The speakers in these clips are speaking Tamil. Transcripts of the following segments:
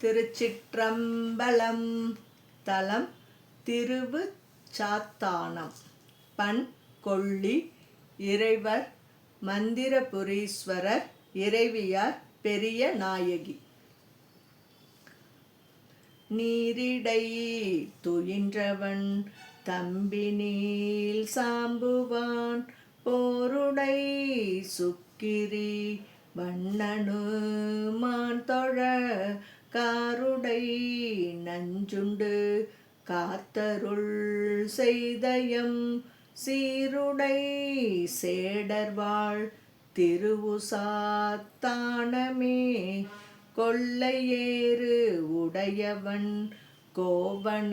திருச்சிற்றம்பலம். தலம் திருவுச்சாத்தானம். பண் கொள்ளி. இறைவர் மந்திரபுரீஸ்வரர். இறைவியார் பெரிய நாயகி. நீரிடை துயின்றவன் தம்பினீல் சாம்புவான் போருடை சுக்கிரி வண்ணனு மான்தொழ காருடை நஞ்சுண்டு காத்தருள் செய்தயம் சீருடை சேடர்வாள் திருவுசாத்தானமே கொள்ளையேறு உடையவன் கோவண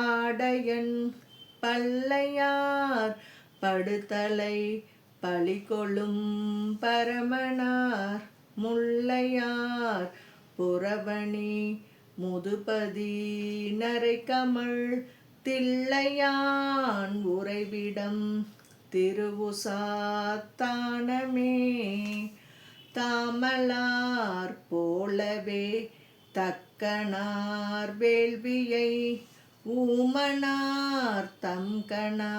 ஆடையன் பல்லையார் படுதலை பழிகொளும் பரமனார் முல்லையார் புறவணி முதுபதி நரைக்கமழ் தில்லையான் உறைவிடம் திருவுசாத்தானமே தாமலார் போலவே தக்கனார் வேள்வியை ஊமனார் தம்கணா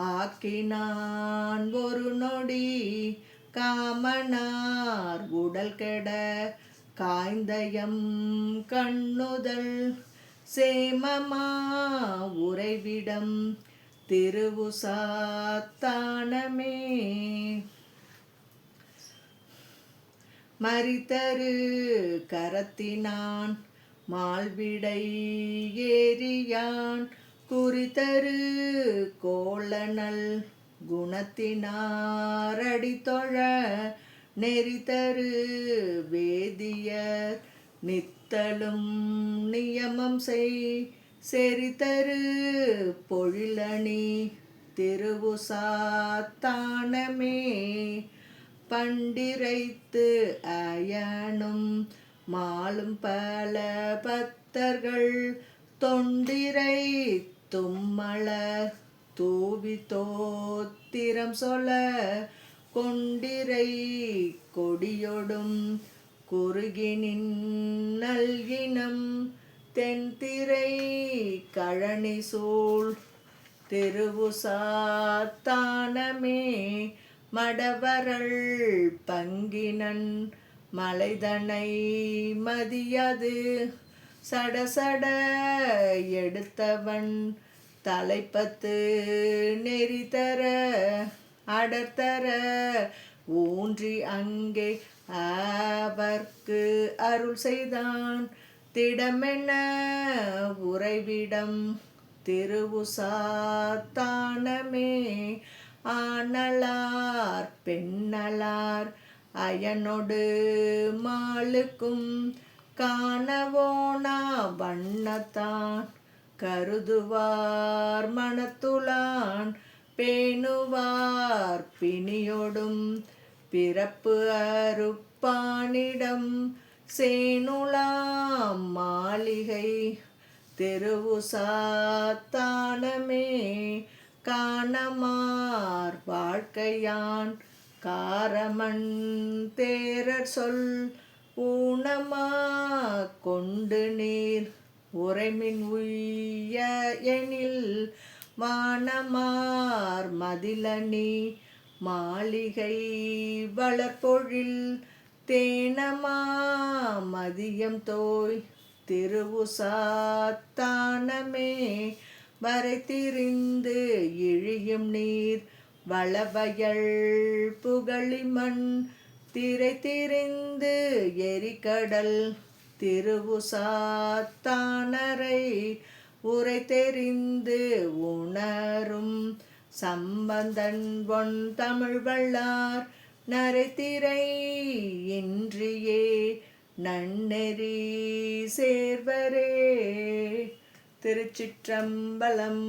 ஆக்கினான் ஒரு நொடி காமனார் உடல் கெட காய்ந்தயம் கண்ணுதல் சேமமா உறைவிடம் திருவுசாத்தானமே மரிதரு கரத்தினான் மால்விடை ஏறியான் குறிதரு கோளனல் குணத்தினார் அடித்தொழ நெறிதரு வேதியர் நித்தலும் நியமம் செய் செறிதரு பொழிலணி திருவுசாத்தானமே பண்டிரைத்து அயனும் மாலும் பல பத்தர்கள் தொண்டிரை தும்மலர் தூவி தோத்திரம் சொல கொண்டிரை கொடியொடும் குறுகினின் நல்கினம் தென்திரை கழனி சூழ் திருவுசாத்தானமே மடவரள் பங்கினன் மலைதனை மதியது சடசட எடுத்தவன் தலைப்பத்து நெறிதர அடர்த்தர ஊன்றி அங்கே அவர்க்கு அருள் செய்தான் திடமென உறைவிடம் திருவுசாத்தானமே ஆனலார் பெண்ணலார் அயனொடு மாலுக்கும் காணவோனா வண்ணத்தான் கருதுவார் மனத்துளான் பேணுவார் பிணியொடும் பிறப்பு அறுப்பானிடம் சேனுலாம் மாளிகை திருவுசாத்தானமே காணமார் வாழ்க்கையான் காரமன் தேரர் சொல் ஊனமா கொண்டு நீர் உறைமின் உய்ய எனில் வானமார் மதிலணி மாளிகை வளர்பொழில் தேனமா மதியம் தோய் திருவுசாத்தானமே வரை திரிந்து இழியும் நீர் வளவயல் புகழிமண் திரை திரிந்து எரிகடல் திருவுசாத்தானரை உரை தெரிந்து உணரும் சம்பந்தன் ஒன் தமிழ் வல்லார் நரைத்திரை இன்றியே நன்னெறி சேர்வரே. திருச்சிற்றம்பலம்.